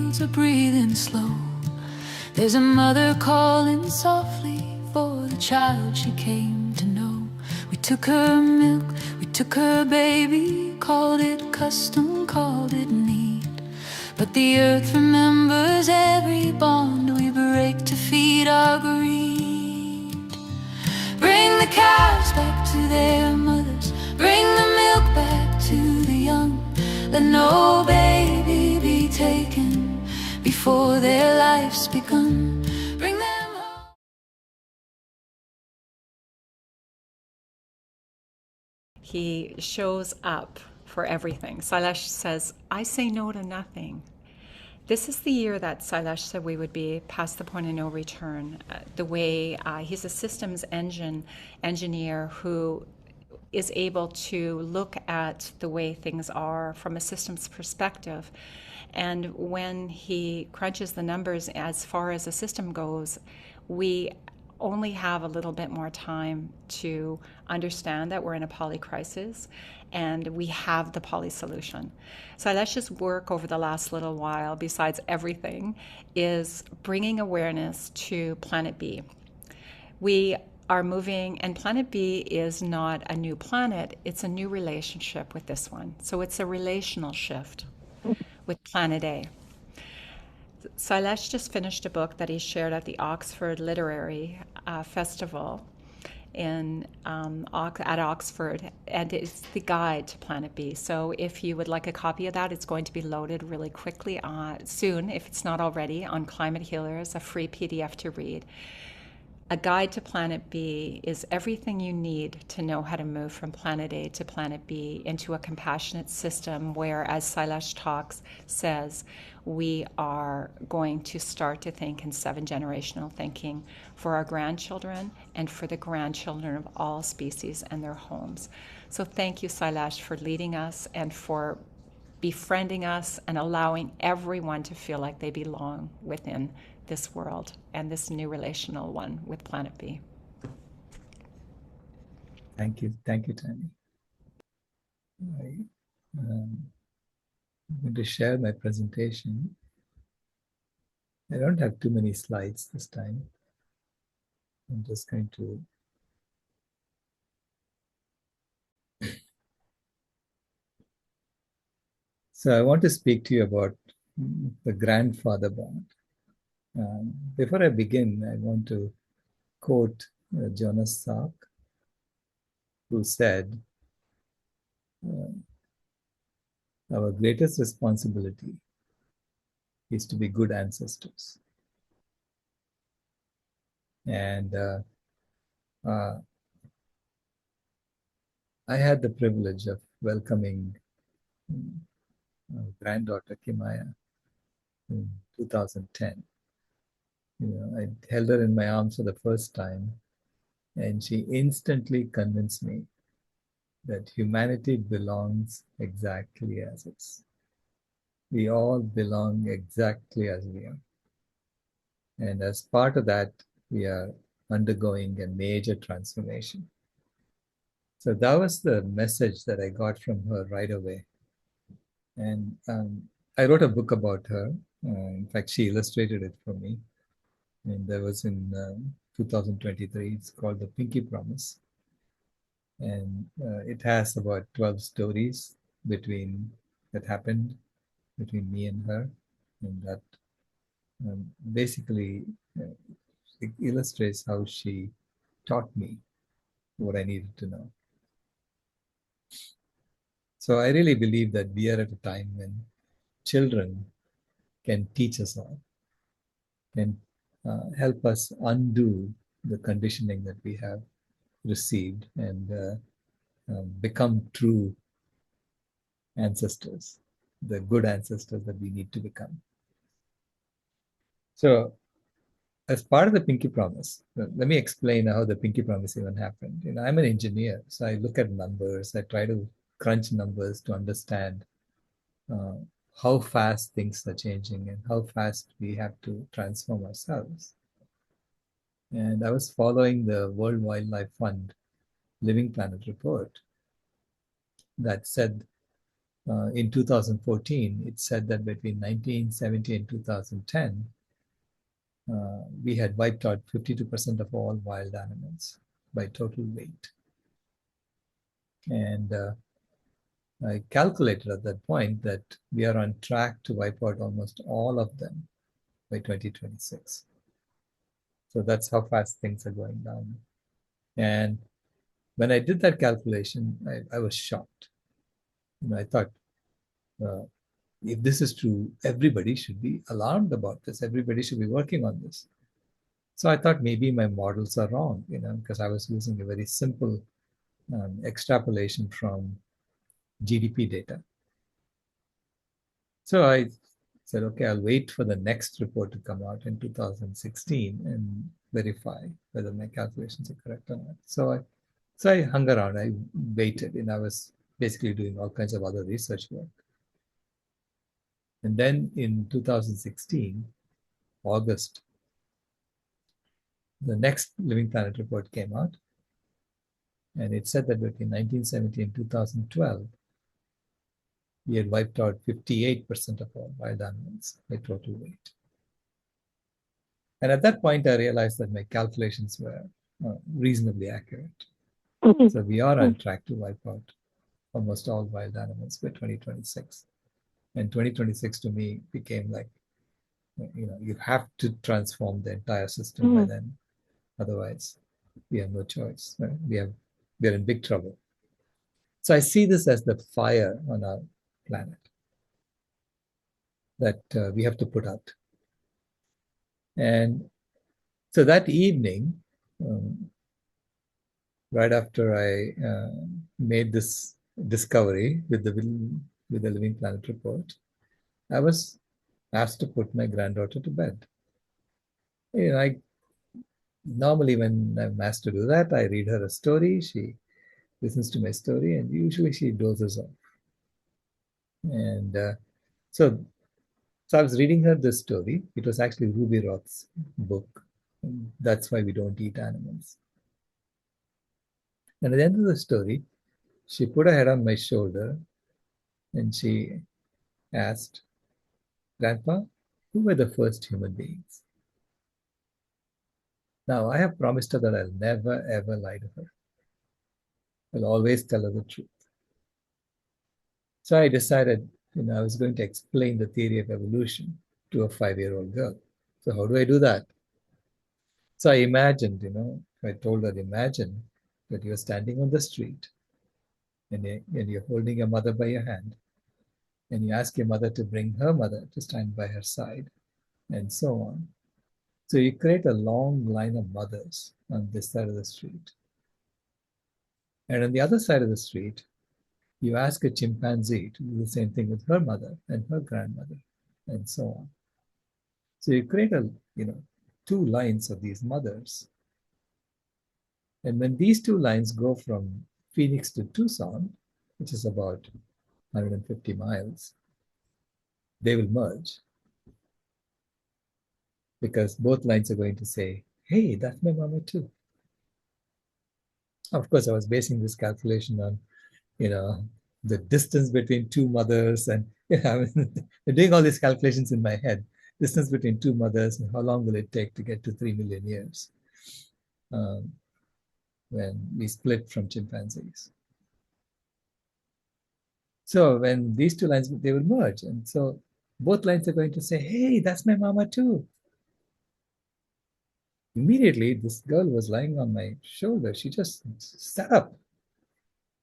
fields are breathing slow. There's a mother calling softly for the child she came to know. We took her milk, we took her baby, called it custom, called it need. But the earth remembers every bond we break to feed our greed. Bring the cows back to their mothers, bring the milk back to the young. Let no baby be taken before their life's begun. Bring them home. He shows up for everything. Sailesh says, I say no to nothing. This is the year that Sailesh said we would be past the point of no return. The way he's a systems engineer who is able to look at the way things are from a systems perspective. And when he crunches the numbers as far as a system goes, we only have a little bit more time to understand that we're in a polycrisis and we have the poly solution. Sailesh's work over the last little while, besides everything, is bringing awareness to Planet B. We are moving, and Planet B is not a new planet, it's a new relationship with this one. So it's a relational shift with Planet A. Sailesh just finished a book that he shared at the Oxford Literary Festival at Oxford, and it's the guide to Planet B. So if you would like a copy of that, it's going to be loaded really quickly soon, if it's not already, on Climate Healers, a free PDF to read. A guide to Planet B is everything you need to know how to move from Planet A to Planet B into a compassionate system where, as Sailesh says, we are going to start to think in 7-generational thinking for our grandchildren and for the grandchildren of all species and their homes. So thank you, Sailesh, for leading us and for befriending us and allowing everyone to feel like they belong within this world and this new relational one with Planet B. Thank you, Tani. I'm going to share my presentation. I don't have too many slides this time. I'm just going to So I want to speak to you about the grandfather bond. Before I begin, I want to quote Jonas Salk, who said, our greatest responsibility is to be good ancestors. And I had the privilege of welcoming granddaughter Kimaya in 2010. I held her in my arms for the first time, and she instantly convinced me that humanity belongs exactly as is. We all belong exactly as we are. And as part of that, we are undergoing a major transformation. So that was the message that I got from her right away. And I wrote a book about her. In fact, she illustrated it for me. And that was in 2023. It's called The Pinky Promise. And it has about 12 stories that happened between me and her. And that basically it illustrates how she taught me what I needed to know. So I really believe that we are at a time when children can teach us all, can help us undo the conditioning that we have received and become true ancestors, the good ancestors that we need to become. So as part of the Pinky Promise, let me explain how the Pinky Promise even happened. I'm an engineer, so I look at numbers. I try to crunch numbers to understand how fast things are changing and how fast we have to transform ourselves. And I was following the World Wildlife Fund Living Planet report that said in 2014, it said that between 1970 and 2010, we had wiped out 52% of all wild animals by total weight. And I calculated at that point that we are on track to wipe out almost all of them by 2026. So that's how fast things are going down. And when I did that calculation, I was shocked. I thought, if this is true, everybody should be alarmed about this. Everybody should be working on this. So I thought maybe my models are wrong, because I was using a very simple extrapolation from GDP data. So I said, okay, I'll wait for the next report to come out in 2016 and verify whether my calculations are correct or not. So I hung around, I waited, and I was basically doing all kinds of other research work. And then in 2016, August, the next Living Planet report came out, and it said that between 1970 and 2012, we had wiped out 58% of all wild animals by total weight. And at that point, I realized that my calculations were reasonably accurate. So we are on track to wipe out almost all wild animals by 2026. And 2026 to me became like, you have to transform the entire system by then. Otherwise, we have no choice. Right? We're in big trouble. So I see this as the fire on our planet that we have to put out. And so that evening, right after I made this discovery with the Living Planet report, I was asked to put my granddaughter to bed. Normally when I'm asked to do that, I read her a story. She listens to my story, and usually she dozes off. And so I was reading her this story. It was actually Ruby Roth's book. That's why we don't eat animals. And at the end of the story, she put her head on my shoulder and she asked, "Grandpa, who were the first human beings?" Now, I have promised her that I'll never, ever lie to her. I'll always tell her the truth. So I decided, I was going to explain the theory of evolution to a 5-year-old girl. So how do I do that? So I imagined, I told her, imagine that you're standing on the street and you're holding your mother by your hand, and you ask your mother to bring her mother to stand by her side, and so on. So you create a long line of mothers on this side of the street. And on the other side of the street, you ask a chimpanzee to do the same thing with her mother and her grandmother, and so on. So you create two lines of these mothers. And when these two lines go from Phoenix to Tucson, which is about 150 miles, they will merge. Because both lines are going to say, "Hey, that's my mama too." Of course, I was basing this calculation on, the distance between two mothers, and doing all these calculations in my head. Distance between two mothers, and how long will it take to get to 3 million years when we split from chimpanzees. So when these two lines, they will merge. And so both lines are going to say, "Hey, that's my mama too." Immediately, this girl was lying on my shoulder. She just sat up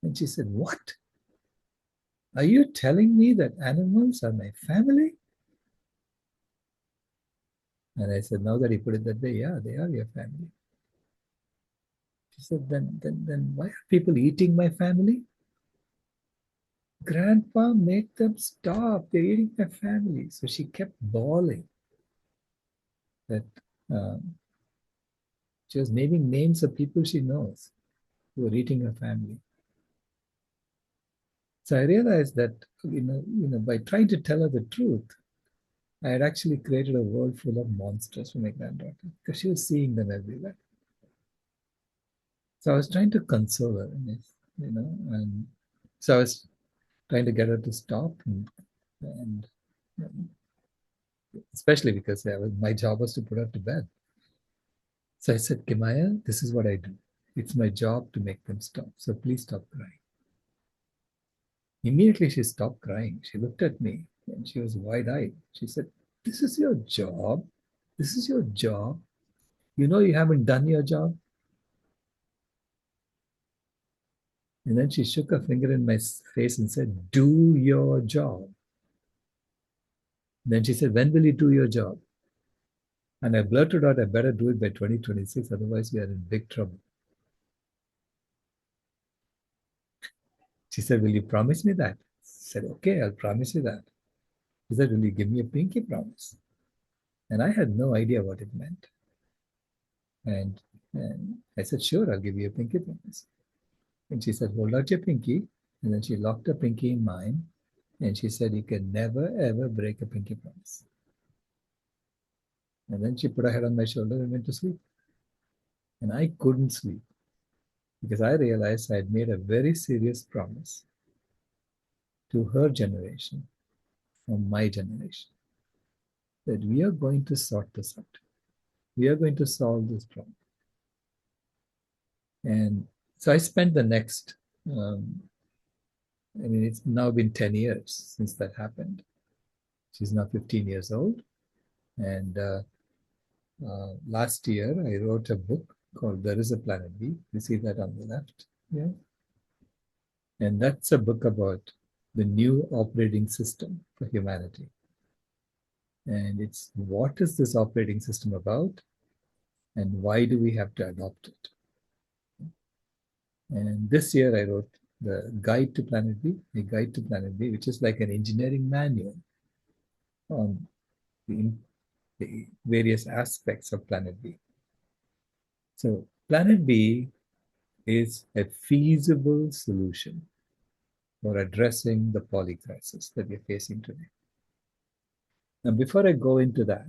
and she said, "What? Are you telling me that animals are my family?" And I said, "Now that you put it that way, yeah, they are your family." She said, then why are people eating my family?" "Grandpa, make them stop. They're eating my family." So she kept bawling that she was naming names of people she knows who were eating her family. So I realized that, by trying to tell her the truth, I had actually created a world full of monsters for my granddaughter because she was seeing them everywhere. So I was trying to console her, and so I was trying to get her to stop, and especially because my job was to put her to bed. So I said, Kimaya, this is what I do. It's my job to make them stop. So please stop crying. Immediately she stopped crying. She looked at me and she was wide-eyed. She said, this is your job. This is your job. You know you haven't done your job. And then she shook her finger in my face and said, do your job. Then she said, when will you do your job? And I blurted out, I better do it by 2026, otherwise we are in big trouble. She said, will you promise me that? I said, okay, I'll promise you that. She said, will you give me a pinky promise? And I had no idea what it meant. And I said, sure, I'll give you a pinky promise. And she said, hold out your pinky. And then she locked her pinky in mine. And she said, you can never, ever break a pinky promise. And then she put her head on my shoulder and went to sleep. And I couldn't sleep because I realized I had made a very serious promise to her generation, or my generation, that we are going to sort this out. We are going to solve this problem. And so I spent the next, it's now been 10 years since that happened. She's now 15 years old. And last year, I wrote a book called There is a Planet B. You see that on the left. Yeah. And that's a book about the new operating system for humanity. And it's what is this operating system about? And why do we have to adopt it? And this year I wrote the Guide to Planet B, a Guide to Planet B, which is like an engineering manual on the various aspects of Planet B. So Planet B is a feasible solution for addressing the polycrisis that we're facing today. Now, before I go into that,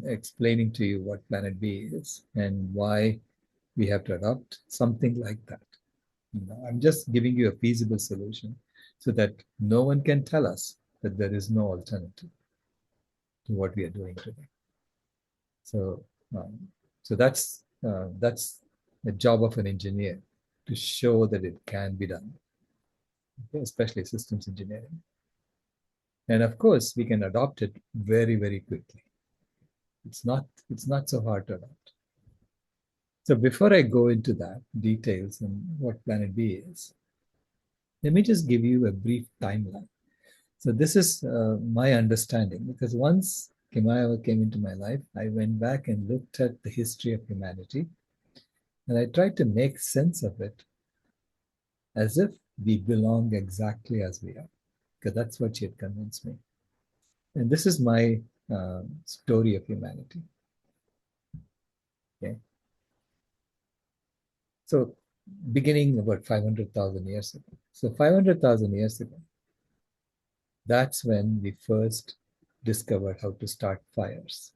explaining to you what Planet B is and why we have to adopt something like that. I'm just giving you a feasible solution so that no one can tell us that there is no alternative to what we are doing today. So, that's the job of an engineer, to show that it can be done, okay, especially systems engineering. And of course, we can adopt it very, very quickly. It's not so hard to adopt. So before I go into that details and what Planet B is, let me just give you a brief timeline. So this is my understanding, because once Kimaya came into my life, I went back and looked at the history of humanity, and I tried to make sense of it as if we belong exactly as we are, because that's what she had convinced me. And this is my story of humanity. Okay. So beginning about 500,000 years ago. So 500,000 years ago, that's when we first discovered how to start fires.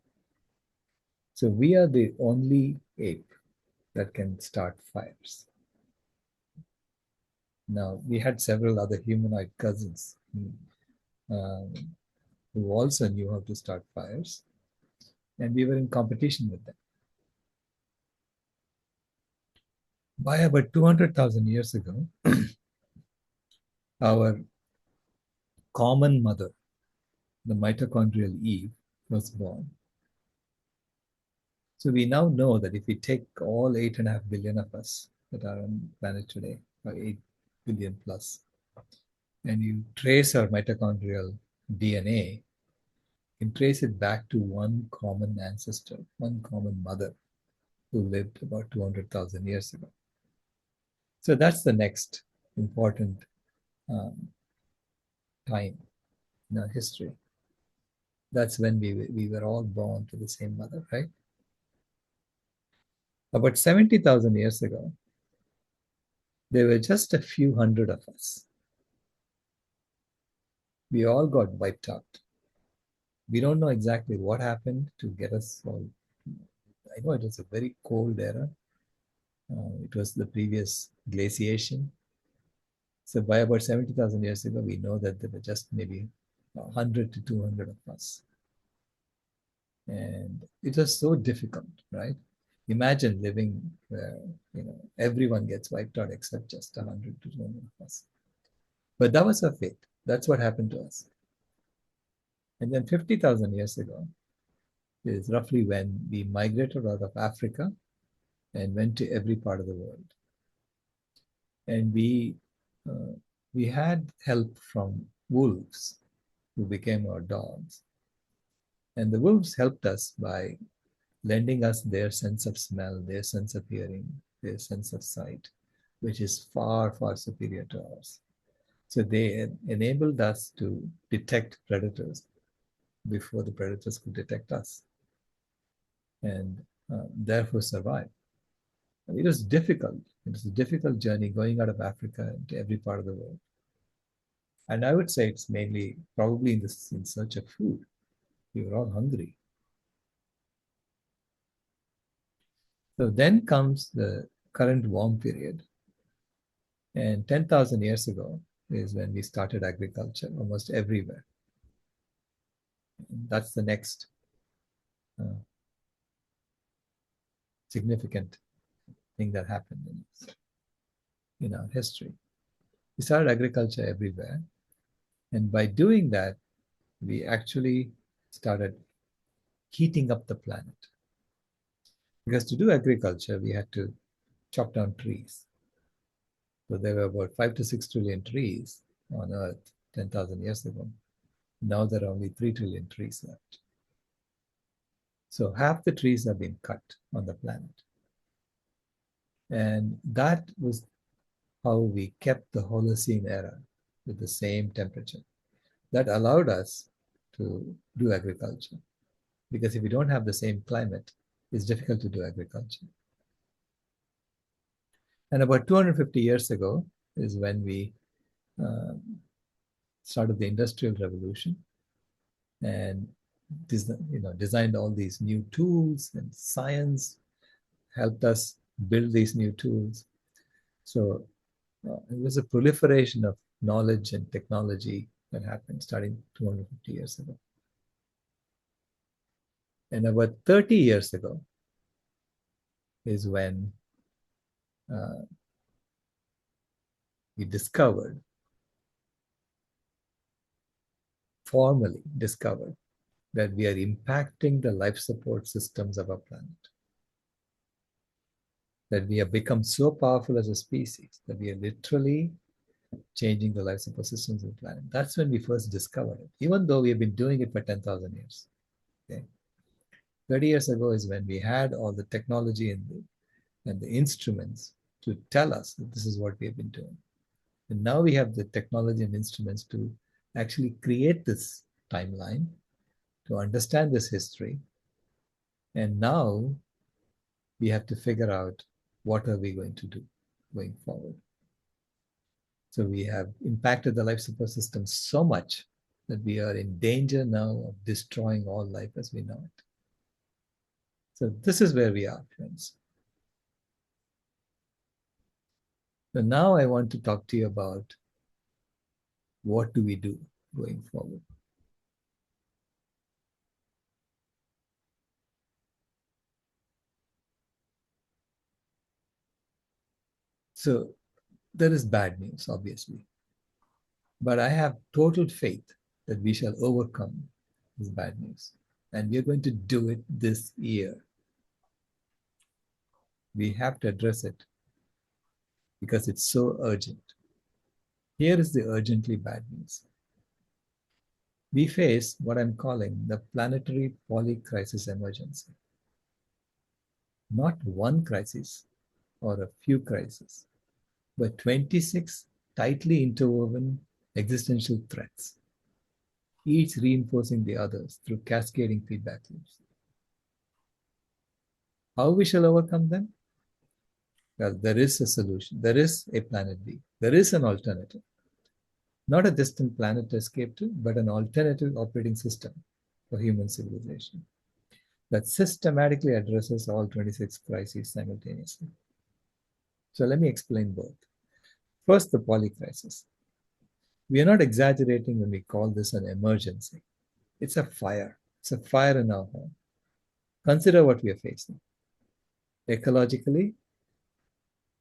So we are the only ape that can start fires. Now, we had several other humanoid cousins who also knew how to start fires, and we were in competition with them. By about 200,000 years ago, our common mother, the mitochondrial Eve, was born. So we now know that if we take all 8.5 billion of us that are on the planet today, or 8 billion plus, and you trace our mitochondrial DNA, you can trace it back to one common ancestor, one common mother who lived about 200,000 years ago. So that's the next important time in our history. That's when we were all born to the same mother, right? About 70,000 years ago, there were just a few hundred of us. We all got wiped out. We don't know exactly what happened to get us all. I know it was a very cold era. It was the previous glaciation. So by about 70,000 years ago, we know that there were just maybe 100 to 200 of us. And it was so difficult, right? Imagine living where, everyone gets wiped out except just 100 to 200 of us. But that was our fate. That's what happened to us. And then 50,000 years ago is roughly when we migrated out of Africa and went to every part of the world. And we had help from wolves who became our dogs. And the wolves helped us by lending us their sense of smell, their sense of hearing, their sense of sight, which is far, far superior to ours. So they enabled us to detect predators before the predators could detect us, and therefore survive. It was difficult. It was a difficult journey going out of Africa to every part of the world. And I would say it's mainly probably in search of food. We were all hungry. So then comes the current warm period. And 10,000 years ago is when we started agriculture almost everywhere. And that's the next significant thing that happened in our history. We started agriculture everywhere. And by doing that, we actually started heating up the planet. Because to do agriculture, we had to chop down trees. So there were about 5 to 6 trillion trees on Earth 10,000 years ago. Now there are only 3 trillion trees left. So half the trees have been cut on the planet. And that was how we kept the Holocene era with the same temperature. That allowed us to do agriculture. Because if we don't have the same climate, it's difficult to do agriculture. And about 250 years ago is when we started the Industrial Revolution and designed all these new tools, and science helped us build these new tools. So it was a proliferation of knowledge and technology that happened starting 250 years ago. And about 30 years ago is when we formally discovered that we are impacting the life support systems of our planet. That we have become so powerful as a species that we are literally changing the life support systems of the planet. That's when we first discovered it, even though we have been doing it for 10,000 years. Okay? 30 years ago is when we had all the technology and the instruments to tell us that this is what we have been doing. And now we have the technology and instruments to actually create this timeline, to understand this history. And now we have to figure out what are we going to do going forward. So we have impacted the life support system so much that we are in danger now of destroying all life as we know it. So this is where we are, friends. So now I want to talk to you about what do we do going forward. So there is bad news, obviously. But I have total faith that we shall overcome this bad news. And we are going to do it this year. We have to address it because it's so urgent. Here is the urgently bad news. We face what I'm calling the planetary polycrisis emergency. Not one crisis or a few crises, but 26 tightly interwoven existential threats, each reinforcing the others through cascading feedback loops. How we shall overcome them? Well, there is a solution. There is a planet B. There is an alternative. Not a distant planet to escape to, but an alternative operating system for human civilization that systematically addresses all 26 crises simultaneously. So let me explain both. First, the polycrisis. We are not exaggerating when we call this an emergency. It's a fire. It's a fire in our home. Consider what we are facing. Ecologically,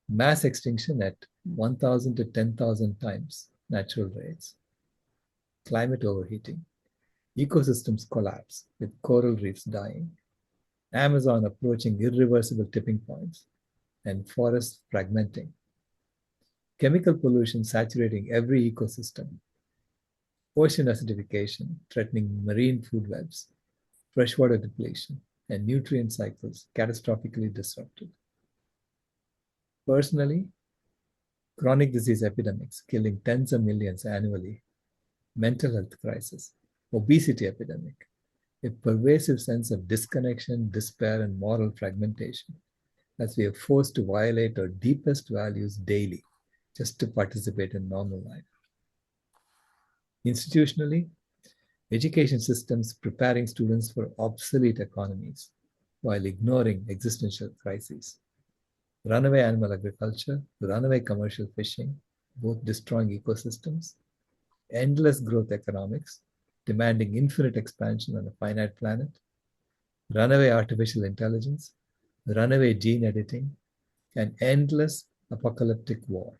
mass extinction at 1,000 to 10,000 times natural rates. Climate overheating. Ecosystems collapse with coral reefs dying. Amazon approaching irreversible tipping points. And forests fragmenting. Chemical pollution saturating every ecosystem. Ocean acidification threatening marine food webs. Freshwater depletion and nutrient cycles catastrophically disrupted. Personally, chronic disease epidemics killing tens of millions annually, mental health crisis, obesity epidemic, a pervasive sense of disconnection, despair, and moral fragmentation as we are forced to violate our deepest values daily just to participate in normal life. Institutionally, education systems preparing students for obsolete economies while ignoring existential crises. Runaway animal agriculture, runaway commercial fishing, both destroying ecosystems, endless growth economics, demanding infinite expansion on a finite planet, runaway artificial intelligence, runaway gene editing, and endless apocalyptic war.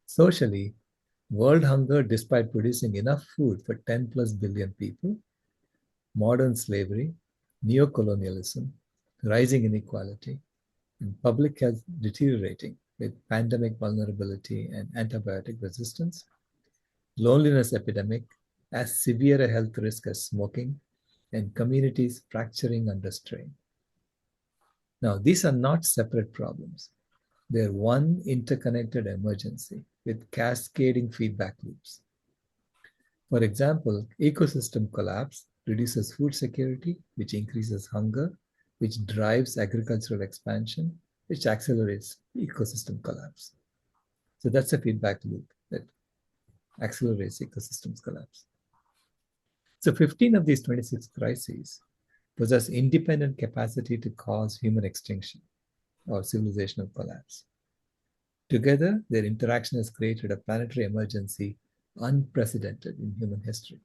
Socially, world hunger despite producing enough food for 10 plus billion people, modern slavery, neocolonialism, rising inequality, and public health deteriorating with pandemic vulnerability and antibiotic resistance, loneliness epidemic, as severe a health risk as smoking, and communities fracturing under strain. Now, these are not separate problems. They're one interconnected emergency with cascading feedback loops. For example, ecosystem collapse reduces food security, which increases hunger, which drives agricultural expansion, which accelerates ecosystem collapse. So that's a feedback loop that accelerates ecosystems collapse. So 15 of these 26 crises possess independent capacity to cause human extinction or civilizational collapse. Together, their interaction has created a planetary emergency unprecedented in human history.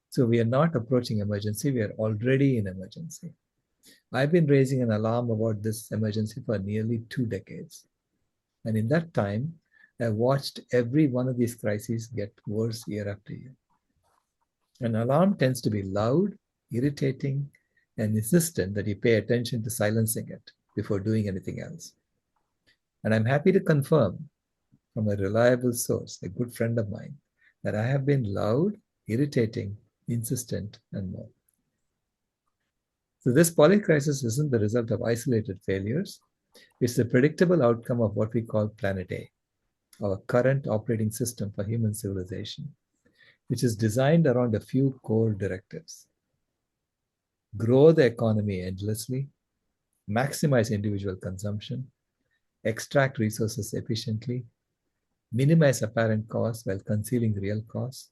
So we are not approaching emergency, we are already in emergency. I've been raising an alarm about this emergency for nearly 2 decades. And in that time, I've watched every one of these crises get worse year after year. An alarm tends to be loud, irritating, and insistent that you pay attention to silencing it before doing anything else. And I'm happy to confirm from a reliable source, a good friend of mine, that I have been loud, irritating, insistent, and more. So this polycrisis isn't the result of isolated failures. It's the predictable outcome of what we call Planet A, our current operating system for human civilization, which is designed around a few core directives. Grow the economy endlessly, maximize individual consumption, extract resources efficiently, minimize apparent costs while concealing real costs,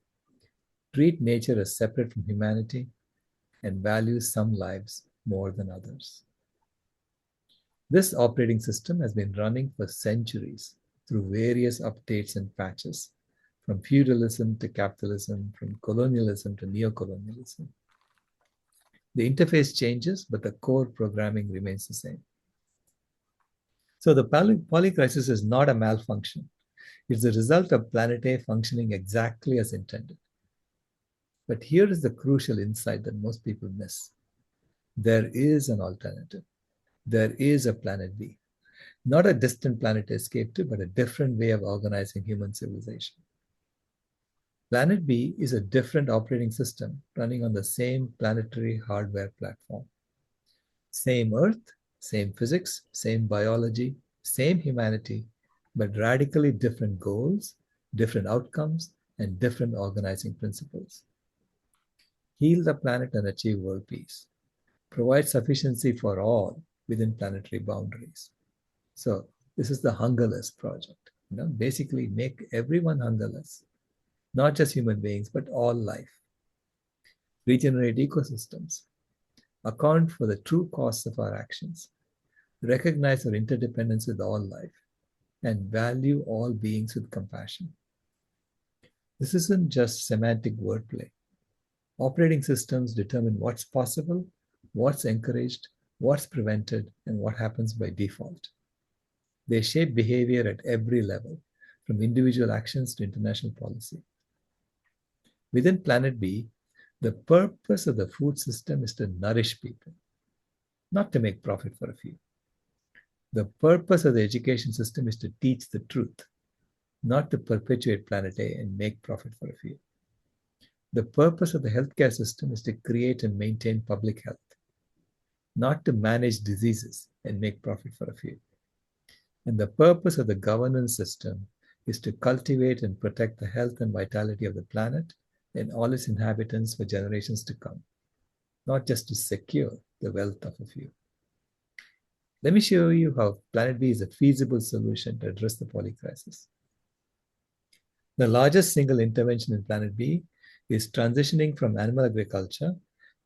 treat nature as separate from humanity, and value some lives more than others. This operating system has been running for centuries through various updates and patches, from feudalism to capitalism, from colonialism to neocolonialism. The interface changes, but the core programming remains the same. So the polycrisis is not a malfunction. It's the result of Planet A functioning exactly as intended. But here is the crucial insight that most people miss. There is an alternative. There is a Planet B. Not a distant planet to escape to, but a different way of organizing human civilization. Planet B is a different operating system running on the same planetary hardware platform. Same Earth, same physics, same biology, same humanity, but radically different goals, different outcomes, and different organizing principles. Heal the planet and achieve world peace. Provide sufficiency for all within planetary boundaries. So this is the hungerless project. Basically make everyone hungerless, not just human beings, but all life. Regenerate ecosystems. Account for the true costs of our actions. Recognize our interdependence with all life. and value all beings with compassion. This isn't just semantic wordplay. Operating systems determine what's possible, what's encouraged, what's prevented, and what happens by default. They shape behavior at every level, from individual actions to international policy. Within Planet B, the purpose of the food system is to nourish people, not to make profit for a few. The purpose of the education system is to teach the truth, not to perpetuate Planet A and make profit for a few. The purpose of the healthcare system is to create and maintain public health, not to manage diseases and make profit for a few. And the purpose of the governance system is to cultivate and protect the health and vitality of the planet and all its inhabitants for generations to come, not just to secure the wealth of a few. Let me show you how Planet B is a feasible solution to address the polycrisis. The largest single intervention in Planet B is transitioning from animal agriculture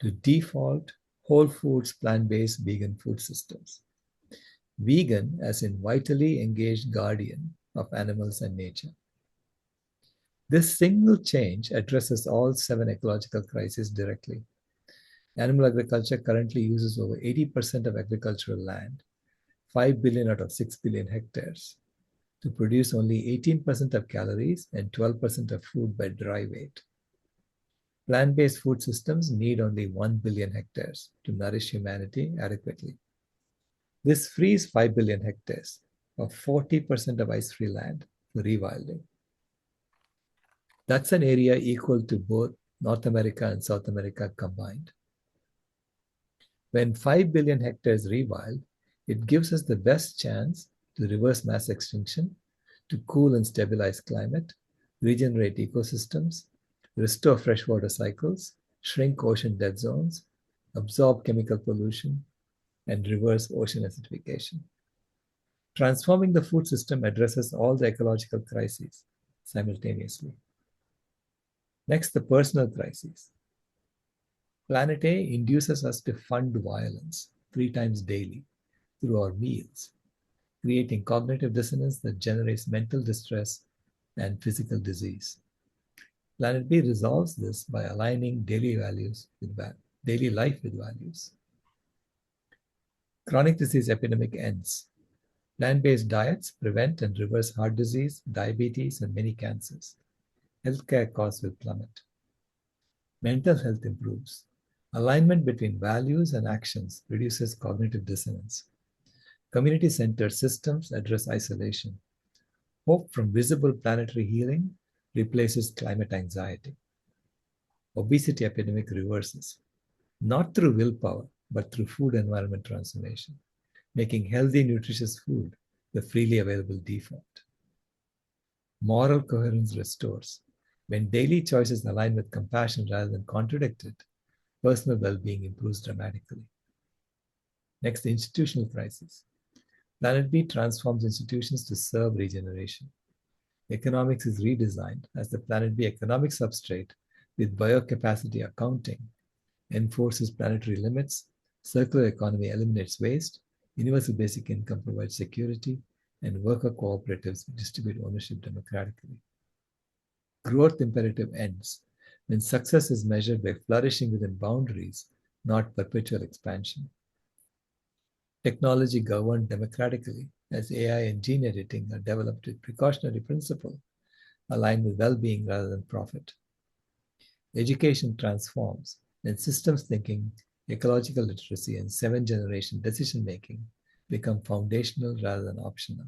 to default whole foods, plant-based vegan food systems. Vegan as in vitally engaged guardian of animals and nature. This single change addresses all 7 ecological crises directly. Animal agriculture currently uses over 80% of agricultural land, 5 billion out of 6 billion hectares, to produce only 18% of calories and 12% of food by dry weight. Plant-based food systems need only 1 billion hectares to nourish humanity adequately. This frees 5 billion hectares, or 40% of ice-free land, for rewilding. That's an area equal to both North America and South America combined. When 5 billion hectares rewild, it gives us the best chance to reverse mass extinction, to cool and stabilize climate, regenerate ecosystems, restore freshwater cycles, shrink ocean dead zones, absorb chemical pollution, and reverse ocean acidification. Transforming the food system addresses all the ecological crises simultaneously. Next, the personal crises. Planet A induces us to fund violence 3 times daily through our meals, creating cognitive dissonance that generates mental distress and physical disease. Planet B resolves this by aligning daily life with values. Chronic disease epidemic ends. Plant-based diets prevent and reverse heart disease, diabetes, and many cancers. Healthcare costs will plummet. Mental health improves. Alignment between values and actions reduces cognitive dissonance. Community-centered systems address isolation. Hope from visible planetary healing replaces climate anxiety. Obesity epidemic reverses, not through willpower, but through food environment transformation, making healthy, nutritious food the freely available default. Moral coherence restores. When daily choices align with compassion rather than contradict it, personal well-being improves dramatically. Next, the institutional crisis. Planet B transforms institutions to serve regeneration. Economics is redesigned as the Planet B economic substrate with biocapacity accounting enforces planetary limits, circular economy eliminates waste, universal basic income provides security, and worker cooperatives distribute ownership democratically. Growth imperative ends when success is measured by flourishing within boundaries, not perpetual expansion. Technology governed democratically as AI and gene editing are developed with precautionary principle aligned with well-being rather than profit. Education transforms when systems thinking, ecological literacy, and 7th-generation decision-making become foundational rather than optional.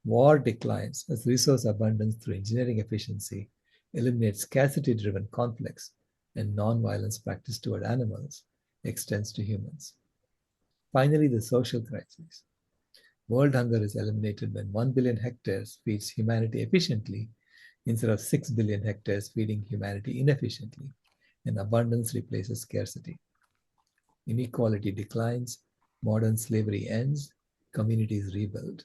War declines as resource abundance through engineering efficiency eliminates scarcity-driven conflicts, and non-violence practice toward animals extends to humans. Finally, the social crisis. World hunger is eliminated when 1 billion hectares feeds humanity efficiently instead of 6 billion hectares feeding humanity inefficiently, and abundance replaces scarcity. Inequality declines, modern slavery ends, communities rebuild,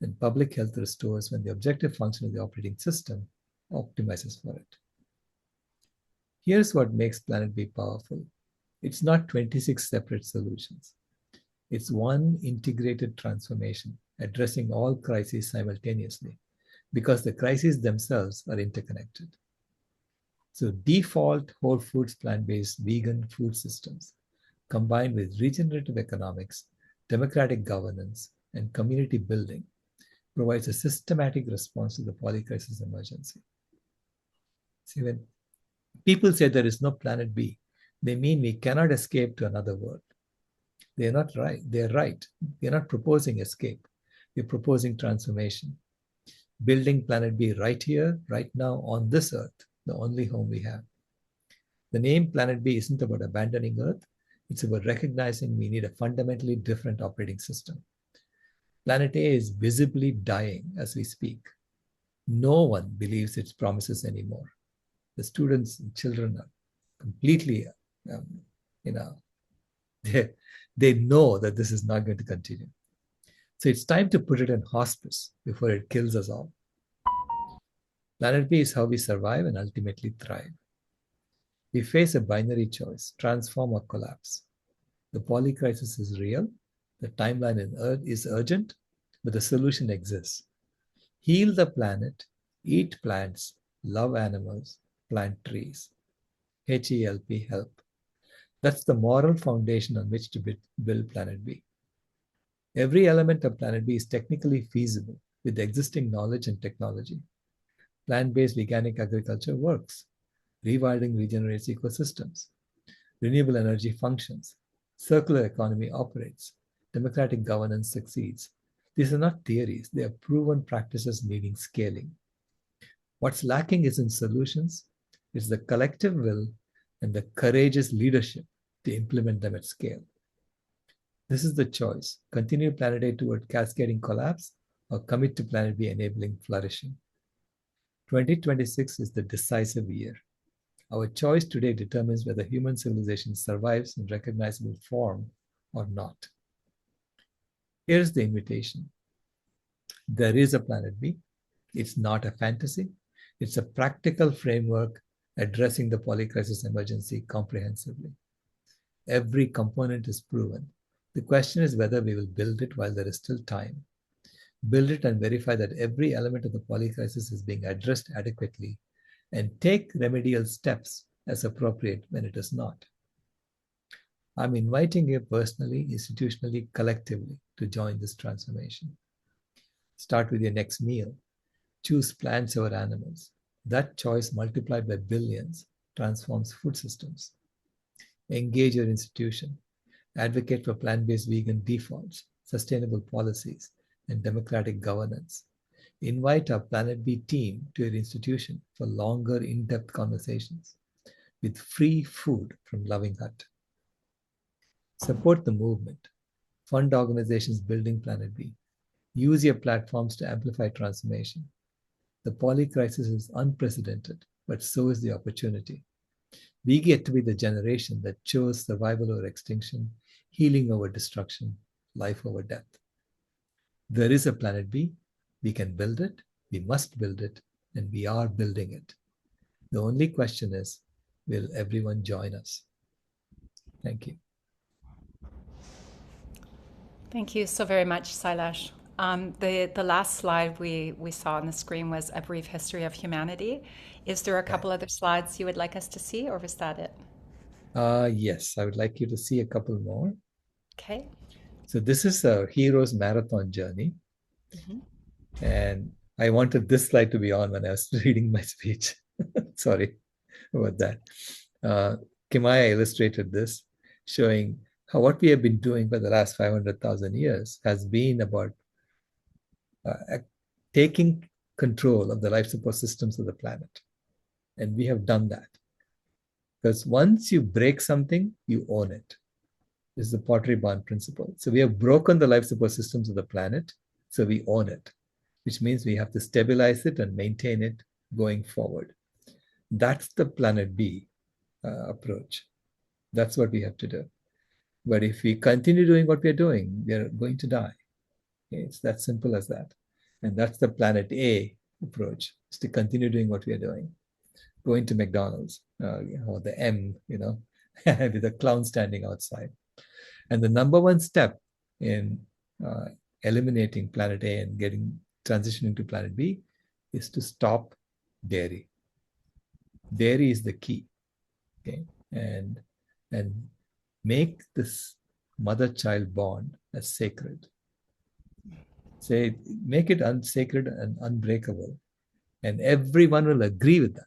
and public health restores when the objective function of the operating system optimizes for it. Here's what makes Planet B powerful. It's not 26 separate solutions. It's one integrated transformation addressing all crises simultaneously, because the crises themselves are interconnected. So default whole foods, plant-based vegan food systems, combined with regenerative economics, democratic governance, and community building, provides a systematic response to the polycrisis emergency. See, when people say there is no planet B, they mean we cannot escape to another world. They are not right. They are right. We are not proposing escape. We are proposing transformation. Building planet B right here, right now, on this earth, the only home we have. The name Planet B isn't about abandoning Earth. It's about recognizing we need a fundamentally different operating system. Planet A is visibly dying as we speak. No one believes its promises anymore. The students and children are completely, you know, they know that this is not going to continue. So it's time to put it in hospice before it kills us all. Planet B is how we survive and ultimately thrive. We face a binary choice, transform or collapse. The polycrisis is real, the timeline is urgent, but the solution exists. Heal the planet, eat plants, love animals, plant trees. HELP, help. That's the moral foundation on which to build Planet B. Every element of Planet B is technically feasible with existing knowledge and technology. Plant-based organic agriculture works. Rewilding regenerates ecosystems. Renewable energy functions. Circular economy operates. Democratic governance succeeds. These are not theories. They are proven practices needing scaling. What's lacking isn't solutions. It's the collective will and the courageous leadership to implement them at scale. This is the choice. Continue Planet A toward cascading collapse or commit to Planet B enabling flourishing. 2026 is the decisive year. Our choice today determines whether human civilization survives in recognizable form or not. Here's the invitation. There is a Planet B. It's not a fantasy. It's a practical framework addressing the polycrisis emergency comprehensively. Every component is proven. The question is whether we will build it while there is still time. Build it and verify that every element of the polycrisis is being addressed adequately, and take remedial steps as appropriate when it is not. I'm inviting you personally, institutionally, collectively to join this transformation. Start with your next meal. Choose plants over animals. That choice multiplied by billions transforms food systems. Engage your institution. Advocate for plant-based vegan defaults, sustainable policies, and democratic governance. Invite our Planet B team to your institution for longer, in-depth conversations with free food from Loving Hut. Support the movement. Fund organizations building Planet B. Use your platforms to amplify transformation. The polycrisis is unprecedented, but so is the opportunity. We get to be the generation that chose survival over extinction, healing over destruction, life over death. There is a Planet B. We can build it, we must build it, and we are building it. The only question is, will everyone join us? Thank you. Thank you so very much, Sailesh. The last slide we saw on the screen was a brief history of humanity. Is there a couple other slides you would like us to see, or was that it? Yes, I would like you to see a couple more. Okay. So this is a hero's marathon journey. And I wanted this slide to be on when I was reading my speech. Sorry about that. Kimaya illustrated this, showing how what we have been doing for the last 500,000 years has been about taking control of the life support systems of the planet. And we have done that. Because once you break something, you own it. This is the pottery barn principle. So we have broken the life support systems of the planet, so we own it, which means we have to stabilize it and maintain it going forward. That's the Planet B approach. That's what we have to do. But if we continue doing what we're doing, we're going to die. Okay? It's that simple as that. And that's the Planet A approach, is to continue doing what we're doing. Going to McDonald's, or the M, with a clown standing outside. And the number one step in eliminating planet A and transitioning to planet B is to stop dairy. Dairy is the key, okay? And make this mother-child bond as sacred. Say, make it unsacred and unbreakable. And everyone will agree with that.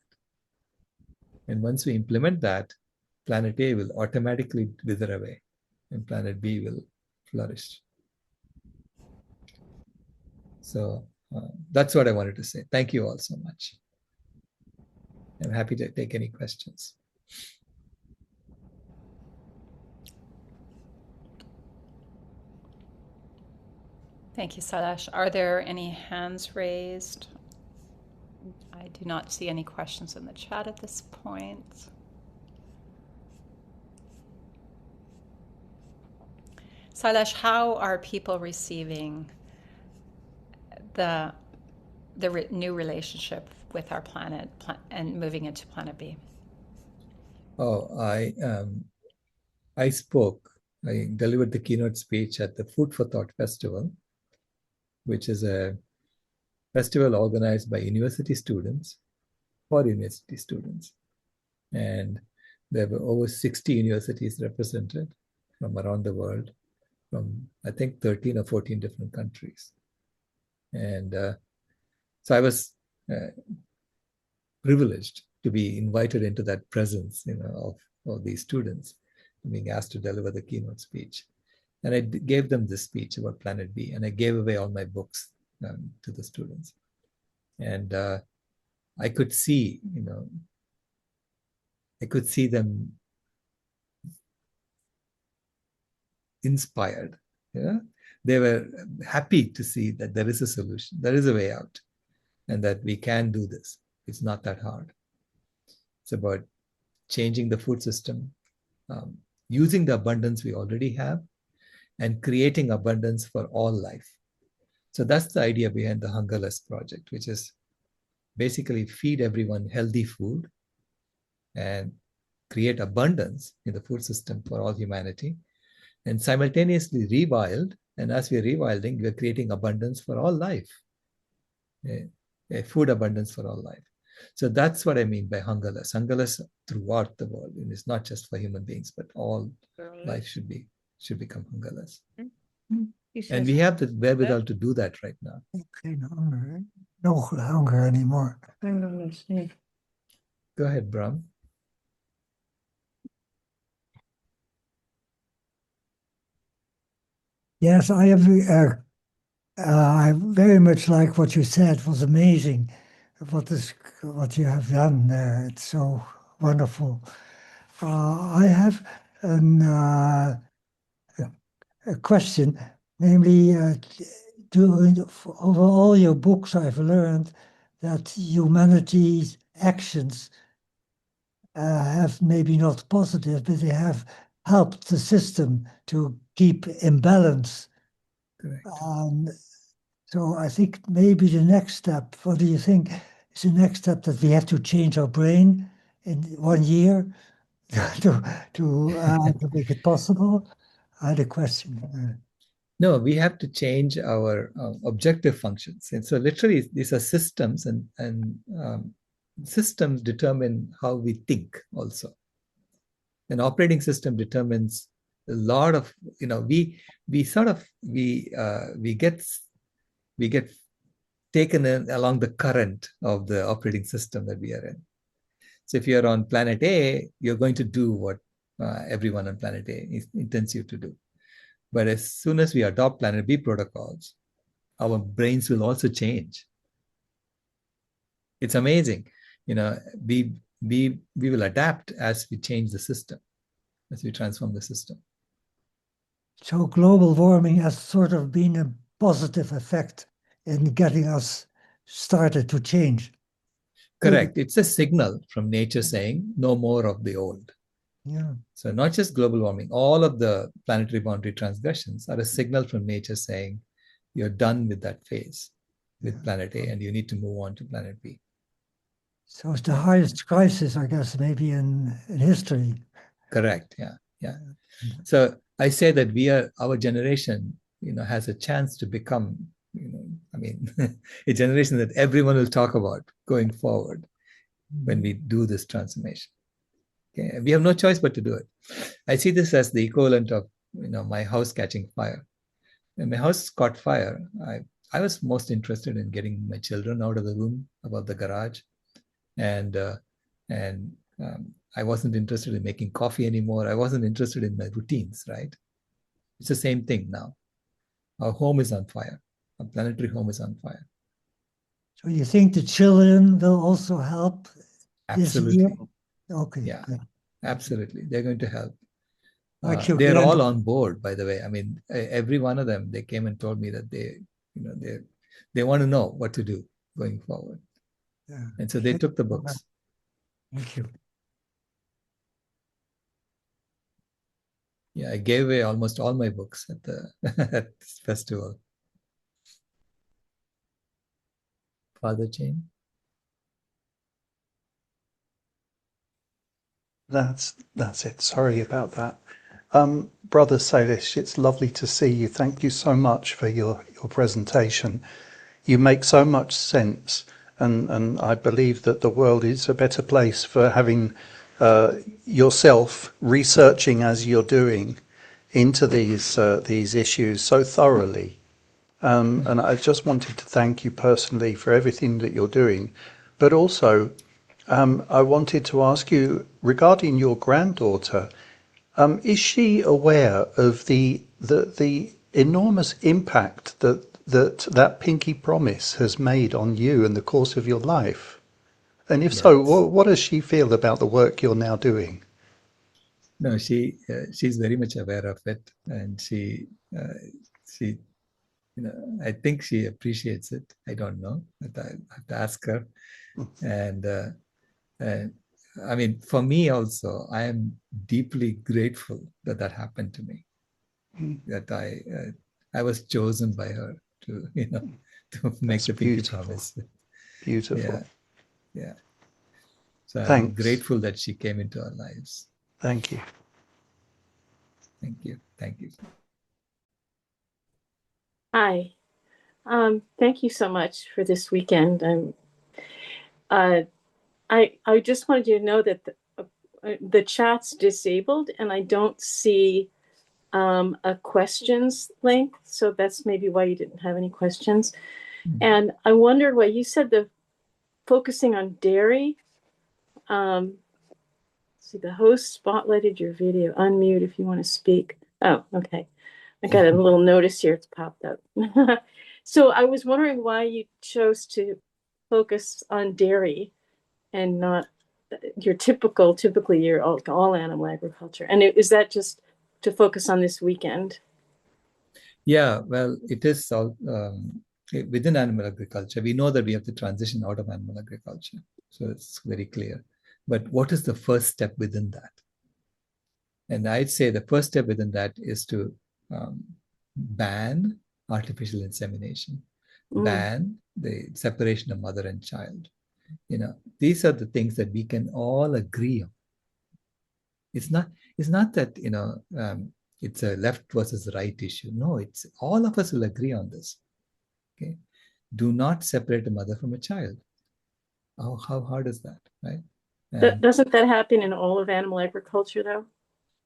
And once we implement that, planet A will automatically wither away and planet B will flourish. So that's what I wanted to say. Thank you all so much. I'm happy to take any questions. Thank you, Sailesh. Are there any hands raised? I do not see any questions in the chat at this point. Sailesh, how are people receiving the new relationship with our planet and moving into Planet B? Oh, I delivered the keynote speech at the Food for Thought Festival, which is a festival organized by university students for university students. And there were over 60 universities represented from around the world, from I think 13 or 14 different countries. And so I was privileged to be invited into that presence, of these students, being asked to deliver the keynote speech. And I gave them this speech about Planet B, and I gave away all my books to the students. And I could see, them inspired. Yeah, they were happy to see that there is a solution, there is a way out, and that we can do this. It's not that hard. It's about changing the food system, using the abundance we already have, and creating abundance for all life. So that's the idea behind the Hungerless project, which is basically feed everyone healthy food and create abundance in the food system for all humanity, and simultaneously rewild. And as we're rewilding, we're creating abundance for all life, a food abundance for all life. So that's what I mean by hungerless. Hungerless throughout the world. And it's not just for human beings, but all life should become hungerless. And we have the wherewithal to do that right now. No hunger anymore. Go ahead, Bram. Yes, I very much like what you said. It was amazing what you have done there. It's so wonderful. I have a question, namely, over all your books, I've learned that humanity's actions have maybe not positive, but they have helped the system to keep in balance. Correct. So I think maybe the next step, what do you think, is the next step that we have to change our brain in 1 year to make it possible? I had a question. No, we have to change our objective functions. And so literally these are systems, and systems determine how we think also. An operating system determines a lot of, we get taken in along the current of the operating system that we are in. So if you're on planet A, you're going to do what everyone on planet A intends you to do. But as soon as we adopt planet B protocols, our brains will also change. It's amazing. We will adapt as we change the system, as we transform the system. So global warming has sort of been a positive effect in getting us started to change. Correct. It's a signal from nature saying no more of the old. Yeah. So not just global warming, all of the planetary boundary transgressions are a signal from nature saying you're done with that phase with planet A and you need to move on to planet B. So it's the highest crisis, I guess, maybe in history. Correct. Yeah. So I say that our generation has a chance to become, I mean, a generation that everyone will talk about going forward when we do this transformation. Okay? We have no choice but to do it. I see this as the equivalent of, my house catching fire. When my house caught fire, I was most interested in getting my children out of the room, about the garage, and I wasn't interested in making coffee anymore. I wasn't interested in my routines, right? It's the same thing now. Our home is on fire. Our planetary home is on fire. So you think the children will also help this year? Absolutely. Okay. Yeah, absolutely. They're going to help. Like your They're all grand- on board, by the way. I mean, every one of them, they came and told me that they want to know what to do going forward. Yeah. And so they took the books. Thank you. Yeah, I gave away almost all my books at the at this festival. Father Jane. That's it. Sorry about that. Brother Sailesh, it's lovely to see you. Thank you so much for your presentation. You make so much sense, and I believe that the world is a better place for having yourself researching as you're doing into these issues so thoroughly. And I just wanted to thank you personally for everything that you're doing, but also I wanted to ask you regarding your granddaughter. Is she aware of the enormous impact that Pinky Promise has made on you in the course of your life? And if so, Yes. what does she feel about the work you're now doing? No, she's very much aware of it, and she I think she appreciates it. I don't know, but I have to ask her. And I mean, for me also, I am deeply grateful that that happened to me. That I was chosen by her to to make That's the Pinky beautiful. Promise. Beautiful. Yeah, yeah. So I'm Thanks. grateful that she came into our lives. Thank you. Thank you. Thank you. Hi. Thank you so much for this weekend. I just wanted you to know that the chat's disabled and I don't see a questions link. So that's maybe why you didn't have any questions. And I wondered why you said the focusing on dairy. See, the host spotlighted your video. Unmute if you want to speak. Oh, okay. I got a little notice here. It's popped up. So I was wondering why you chose to focus on dairy and not your typically your all animal agriculture. And is that just to focus on this weekend? Yeah, well, it is all within animal agriculture. We know that we have to transition out of animal agriculture. So it's very clear. But what is the first step within that? And I'd say the first step within that is to ban artificial insemination, ban the separation of mother and child. These are the things that we can all agree on. It's not that it's a left versus right issue. No, it's all of us will agree on this. Okay, do not separate a mother from a child. How hard is that, right? Doesn't that happen in all of animal agriculture, though?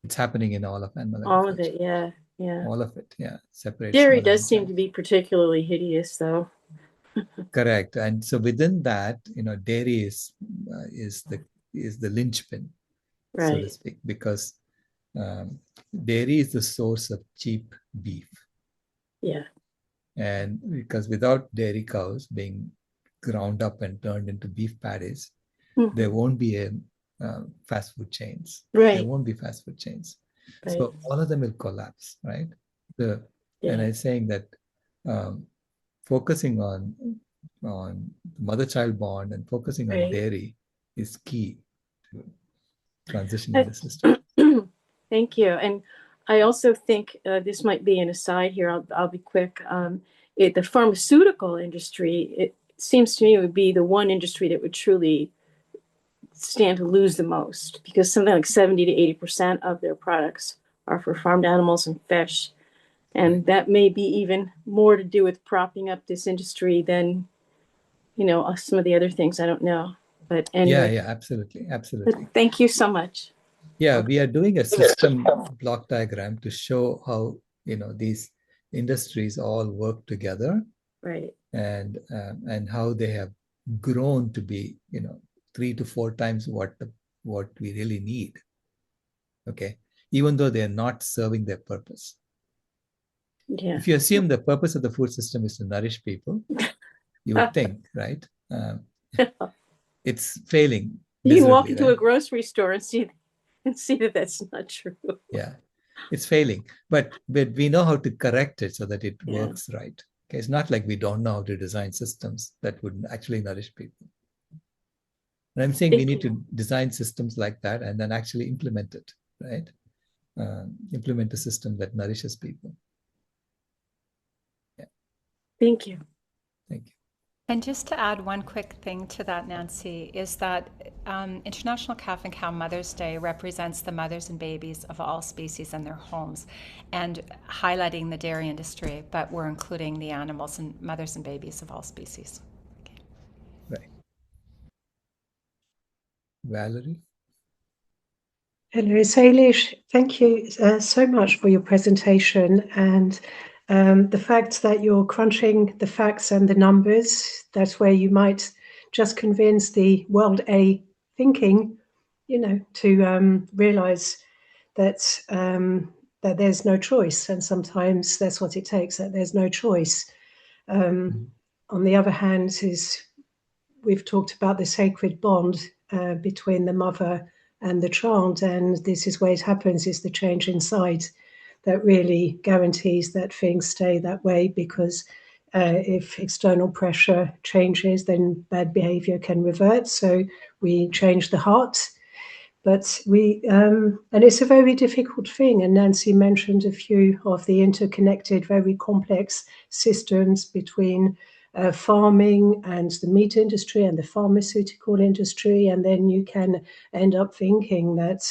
It's happening in all of animal All agriculture. of it, yeah, yeah. All of it, yeah. Separates Dairy mother does and seem child. to be particularly hideous, though. Correct. And so within that, dairy is the linchpin, so to Right. speak, because dairy is the source of cheap beef. Yeah. And because without dairy cows being ground up and turned into beef patties, there won't be a fast food chains. Right. There won't be fast food chains. Right. So all of them will collapse, right? And I'm saying that focusing on mother-child bond and focusing on dairy is key to transitioning the system. Thank you. And I also think this might be an aside here. I'll be quick. The pharmaceutical industry, it seems to me, would be the one industry that would truly stand to lose the most, because something like 70 to 80% of their products are for farmed animals and fish. And that may be even more to do with propping up this industry than, some of the other things. I don't know. But anyway. Yeah, absolutely. Absolutely. But thank you so much. Yeah, we are doing a system block diagram to show how, these industries all work together. Right. And how they have grown to be, 3 to 4 times what we really need. Okay, even though they are not serving their purpose. Yeah. If you assume the purpose of the food system is to nourish people, you would think, right? It's failing. You can walk into right? a grocery store and see that that's not true. Yeah, it's failing, but we know how to correct it so that it works right. Okay, it's not like we don't know how to design systems that would actually nourish people. And I'm saying we need to design systems like that and then actually implement it, right? Implement a system that nourishes people. Yeah. Thank you. Thank you. And just to add one quick thing to that, Nancy, is that International Calf and Cow Mother's Day represents the mothers and babies of all species and their homes, and highlighting the dairy industry, but we're including the animals and mothers and babies of all species. Okay. Right. Valerie? Hello, Sailesh. Thank you so much for your presentation and the fact that you're crunching the facts and the numbers. That's where you might just convince the world A thinking, to realize that that there's no choice, and sometimes that's what it takes. That there's no choice. On the other hand, we've talked about the sacred bond between the mother and the child, and this is where it happens, is the change inside that really guarantees that things stay that way, because if external pressure changes, then bad behavior can revert. So we change the heart, but and it's a very difficult thing, and Nancy mentioned a few of the interconnected, very complex systems between farming and the meat industry and the pharmaceutical industry, and then you can end up thinking that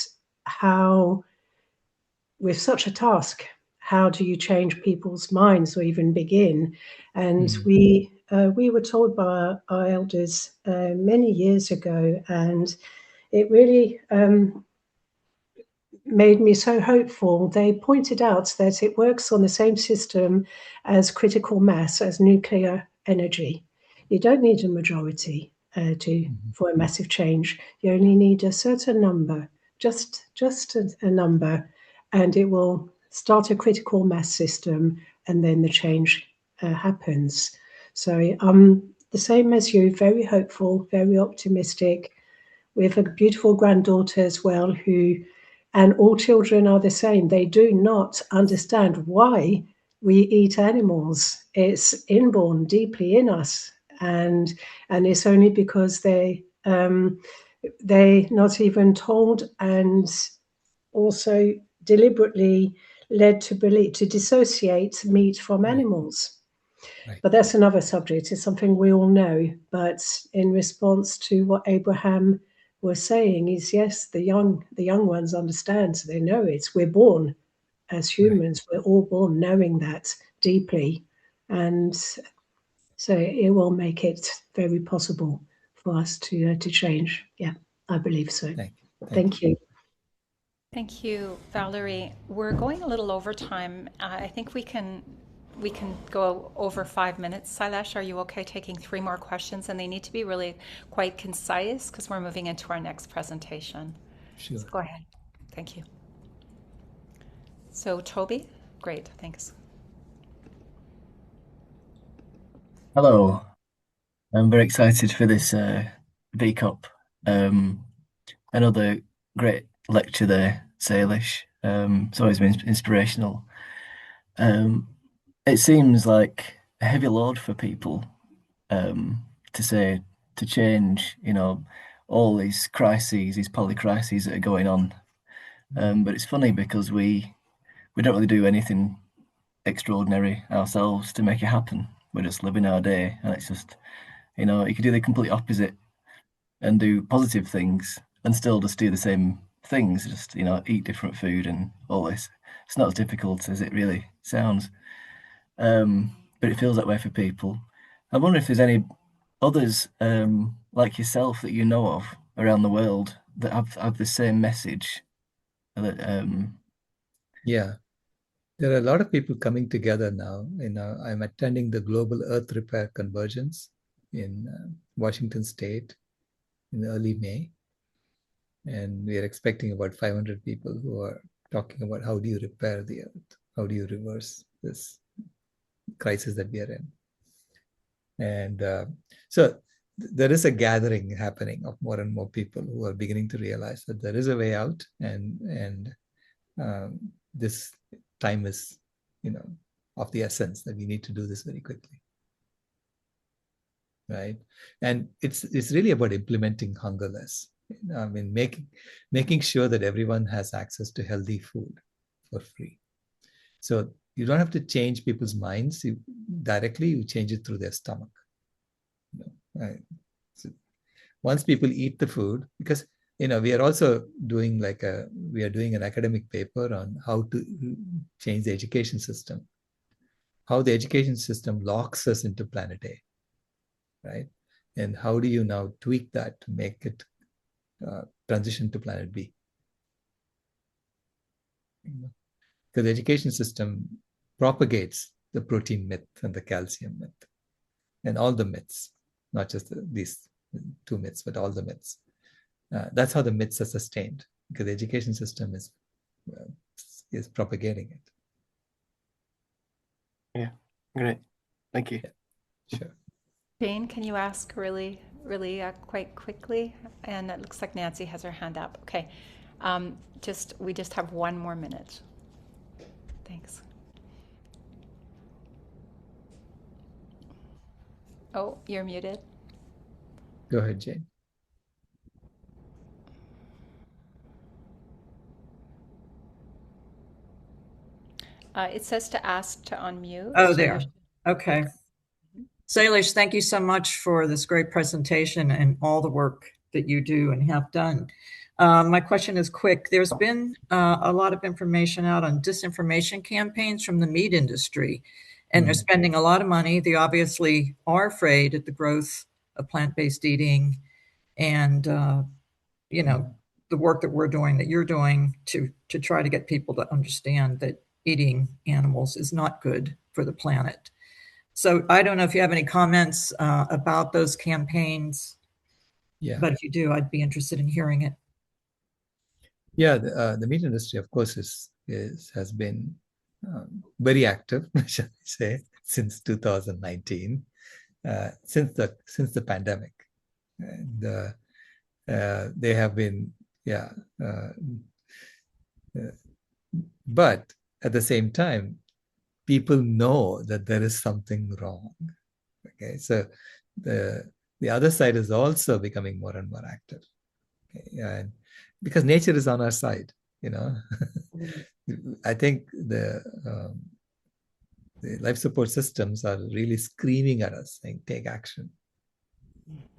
with such a task, how do you change people's minds or even begin? And we were told by our elders many years ago, and it really made me so hopeful. They pointed out that it works on the same system as critical mass, as nuclear energy. You don't need a majority for a massive change. You only need a certain number, just a number, and it will start a critical mass system, and then the change happens. So I'm the same as you, very hopeful, very optimistic. We have a beautiful granddaughter as well, and all children are the same. They do not understand why we eat animals. It's inborn deeply in us, and it's only because they're not even told, and also deliberately led to believe, to dissociate meat from animals. Right. But that's another subject. It's something we all know. But in response to what Abraham was saying is, yes, the young ones understand. So they know it. We're born as humans. Right. We're all born knowing that deeply, and so it will make it very possible for us to change. Yeah, I believe so. Thank you. Thank you, Valerie. We're going a little over time. I think we can go over 5 minutes. Sailesh, are you okay taking 3 more questions? And they need to be really quite concise because we're moving into our next presentation. Sure. So go ahead. Thank you. So Toby, great, thanks. Hello. I'm very excited for this V-COP. Another great lecture there, Sailesh. It's always been inspirational. It seems like a heavy load for people to change, all these crises, these polycrises that are going on. But it's funny because we don't really do anything extraordinary ourselves to make it happen. We're just living our day, and it's just, you could do the complete opposite and do positive things and still just do the same things, just, you know, eat different food and all this. It's not as difficult as it really sounds, but it feels that way for people. I wonder if there's any others like yourself that you know of around the world that have the same message. That Yeah, there are a lot of people coming together now. You know, I'm attending the Global Earth Repair Convergence in Washington State in early May. And we are expecting about 500 people who are talking about how do you repair the earth? How do you reverse this crisis that we are in? And so there is a gathering happening of more and more people who are beginning to realize that there is a way out, and this time is, you know, of the essence, that we need to do this very quickly, right? And it's really about implementing hunger less. I mean, making sure that everyone has access to healthy food for free. So you don't have to change people's minds directly. You change it through their stomach. You know, right? So once people eat the food, because, you know, we are also doing we are doing an academic paper on how to change the education system, how the education system locks us into planet A, right? And how do you now tweak that to make it transition to planet B? Because the education system propagates the protein myth and the calcium myth and all the myths, not just these two myths, but all the myths. That's how the myths are sustained, because the education system is propagating it. yeah, great, thank you. Yeah, sure. Jane, can you ask really quite quickly? And it looks like Nancy has her hand up. Okay, we just have one more minute. Thanks. Oh, you're muted. Go ahead, Jane. It says to ask to unmute. Oh, so there. Okay. Okay. Sailesh, thank you so much for this great presentation and all the work that you do and have done. My question is quick. There's been a lot of information out on disinformation campaigns from the meat industry, and they're spending a lot of money. They obviously are afraid at the growth of plant-based eating and, you know, the work that we're doing, that you're doing to try to get people to understand that eating animals is not good for the planet. So I don't know if you have any comments about those campaigns, but if you do, I'd be interested in hearing it. Yeah, the meat industry, of course, has been very active, shall I say, since 2019, since the pandemic, and they have been, but at the same time, people know that there is something wrong. Okay, so the other side is also becoming more and more active. Okay? And because nature is on our side, you know. I think the life support systems are really screaming at us, saying, take action.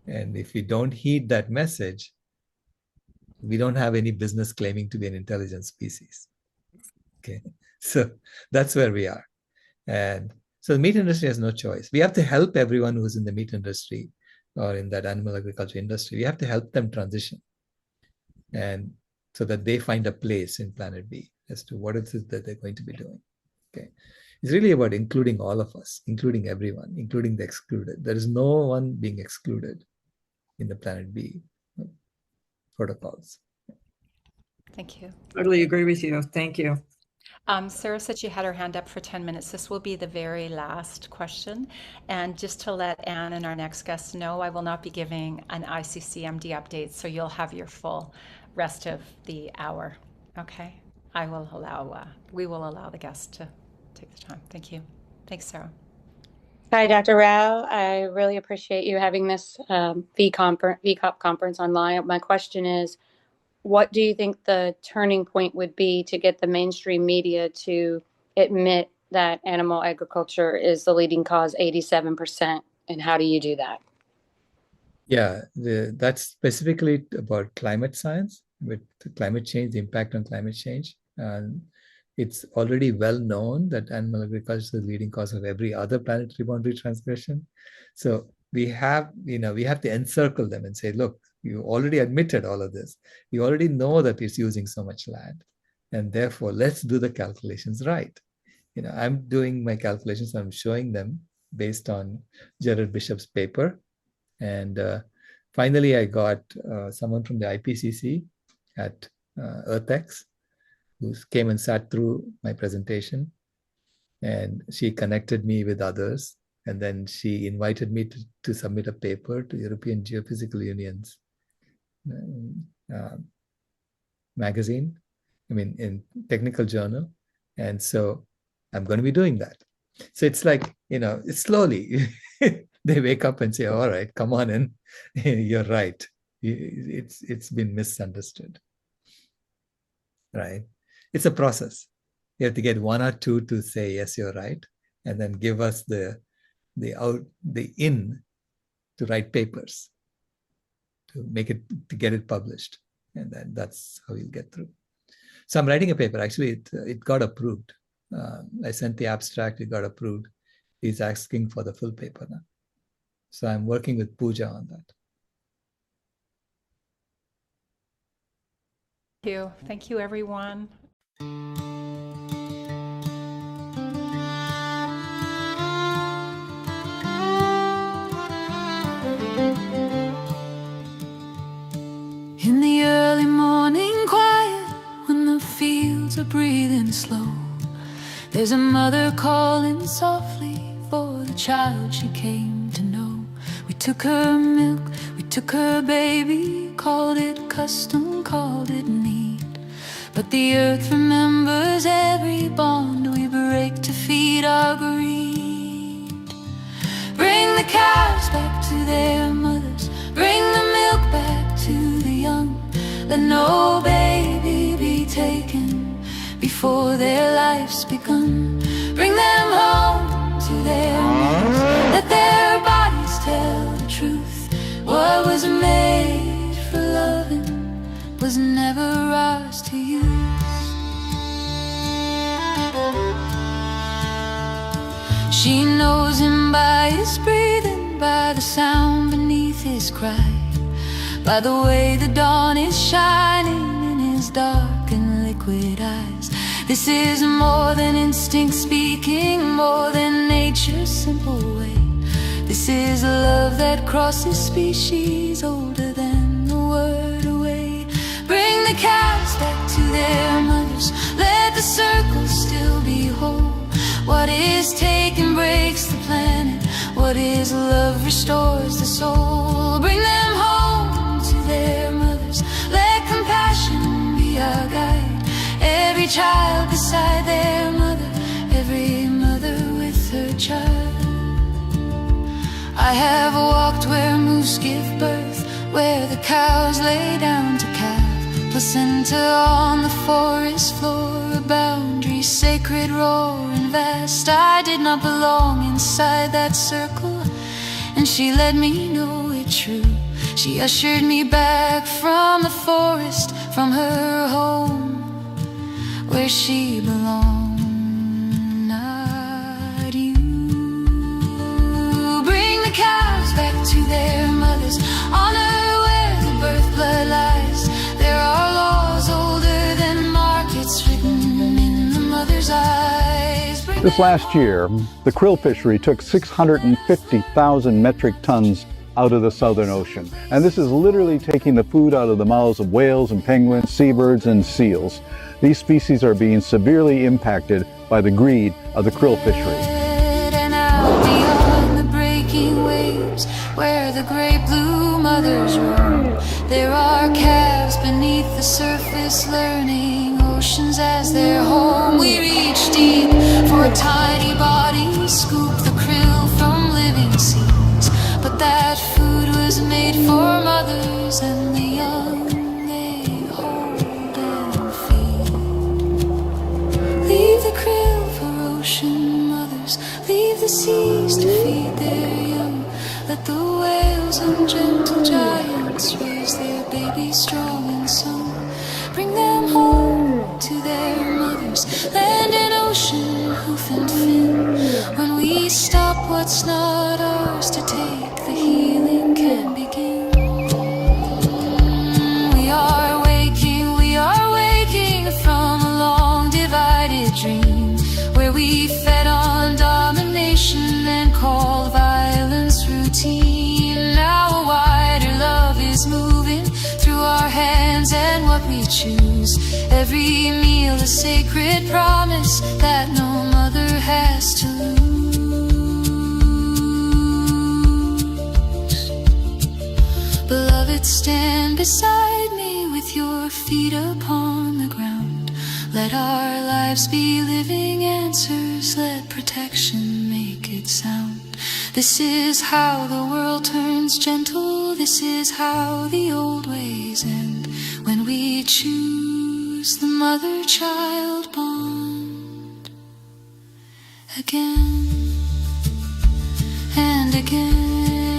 And if we don't heed that message, we don't have any business claiming to be an intelligent species. Okay, so that's where we are. And so the meat industry has no choice. We have to help everyone who's in the meat industry or in that animal agriculture industry. We have to help them transition, and so that they find a place in planet B as to what it is that they're going to be doing. Okay, it's really about including all of us, including everyone, including the excluded. There is no one being excluded in the planet B protocols. Thank you. Totally agree with you. Thank you. Sarah said she had her hand up for 10 minutes. This will be the very last question. And just to let Anne and our next guest know, I will not be giving an ICCMD update, so you'll have your full rest of the hour. Okay? We will allow the guests to take the time. Thank you. Thanks, Sarah. Hi, Dr. Rao. I really appreciate you having this V-COP conference online. My question is, what do you think the turning point would be to get the mainstream media to admit that animal agriculture is the leading cause, 87%, and how do you do that? Yeah, that's specifically about climate science. with climate change, the impact on climate change. It's already well known that animal agriculture is the leading cause of every other planetary boundary transgression. So we have to encircle them and say, look, you already admitted all of this. You already know that it's using so much land. And therefore, let's do the calculations right. I'm doing my calculations. I'm showing them based on Jared Bishop's paper. And finally, I got someone from the IPCC at EarthX who came and sat through my presentation. And she connected me with others. And then she invited me to submit a paper to European Geophysical Union's magazine, in technical journal. And so I'm going to be doing that. So it's like, it's slowly. They wake up and say, all right, come on in. You're right. It's been misunderstood. Right? It's a process. You have to get one or two to say, yes, you're right. And then give us the in to write papers, to get it published. And then that's how you'll get through. So I'm writing a paper. Actually, it got approved. I sent the abstract, it got approved. He's asking for the full paper now. So I'm working with Pooja on that. Thank you. Thank you, everyone. In the early morning quiet, when the fields are breathing slow, there's a mother calling softly for the child she came to know. We took her milk, we took her baby, called it custom, called it need. But the earth remembers every bond we break to feed our greed. Bring the cows back to their mothers, bring the milk back to the young. Let no baby be taken before their life's begun. Bring them home to their mothers, let their bodies tell the truth. What was made for loving was never ours to use. She knows him by his breathing, by the sound beneath his cry, by the way the dawn is shining in his dark and liquid eyes. This is more than instinct speaking, more than nature's simple way. This is a love that crosses species, older than the word away. Bring the cows back to their mothers, let the circle still be whole. What is taken breaks the planet, what is love restores the soul. Bring them home to their mothers, let compassion be our guide. Every child beside their mother, every mother with her child. I have walked where moose give birth, where the cows lay down to calve. Placenta on the forest floor, a boundary sacred, raw and vast. I did not belong inside that circle, and she let me know it true. She ushered me back from the forest, from her home, where she belonged, not you. Bring the cows back to their mothers, honor where the birth blood lies. There are laws older than markets, written in the mother's eyes. This last year, the krill fishery took 650,000 metric tons out of the Southern Ocean. And this is literally taking the food out of the mouths of whales and penguins, seabirds and seals. These species are being severely impacted by the greed of the krill fishery. And out beyond the breaking waves, where the great blue mothers roam, there are calves beneath the surface, learning oceans as their home. We reach deep for a tiny body, scoop the krill from living seas. But that food was made for mothers and the young they hold and feed. Leave the krill for ocean mothers, leave the seas to feed their young. Let the whales and gentle giants raise their babies strong and sound. bring them home to their mothers, land and ocean, hoof and fin. When we stop what's not ours to take, the healing can begin. We are waking from a long divided dream, where we fed on domination and called violence routine. Now a wider love is moving through our hands and what we choose. Every meal a sacred promise that no mother has to lose. Beloved, stand beside me with your feet upon the ground. Let our lives be living answers, let protection make it sound. This is how the world turns gentle, this is how the old ways end. When we choose the mother-child bond again and again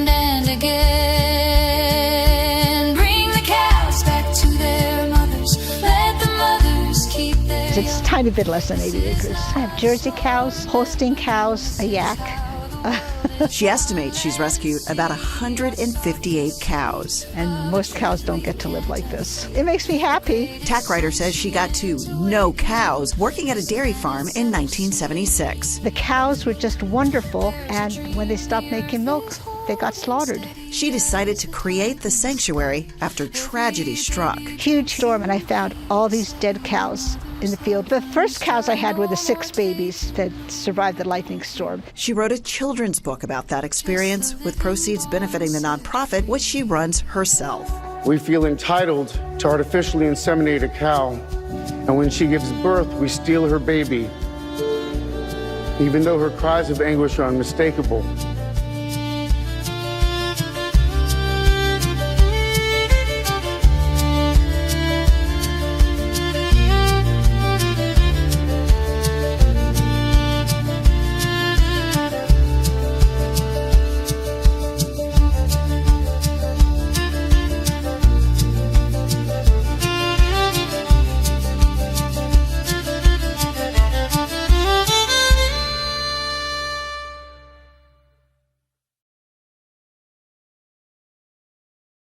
and again. Bring the cows back to their mothers, let the mothers keep their. It's a tiny bit less than 80 acres. I have Jersey cows, Holstein cows, a yak. She estimates she's rescued about 158 cows. And most cows don't get to live like this. It makes me happy. Tack Ryder says she got to know cows working at a dairy farm in 1976. The cows were just wonderful, and when they stopped making milk, they got slaughtered. She decided to create the sanctuary after tragedy struck. Huge storm, and I found all these dead cows in the field. The first cows I had were the 6 babies that survived the lightning storm. She wrote a children's book about that experience, with proceeds benefiting the nonprofit, which she runs herself. We feel entitled to artificially inseminate a cow, and when she gives birth, we steal her baby. Even though her cries of anguish are unmistakable,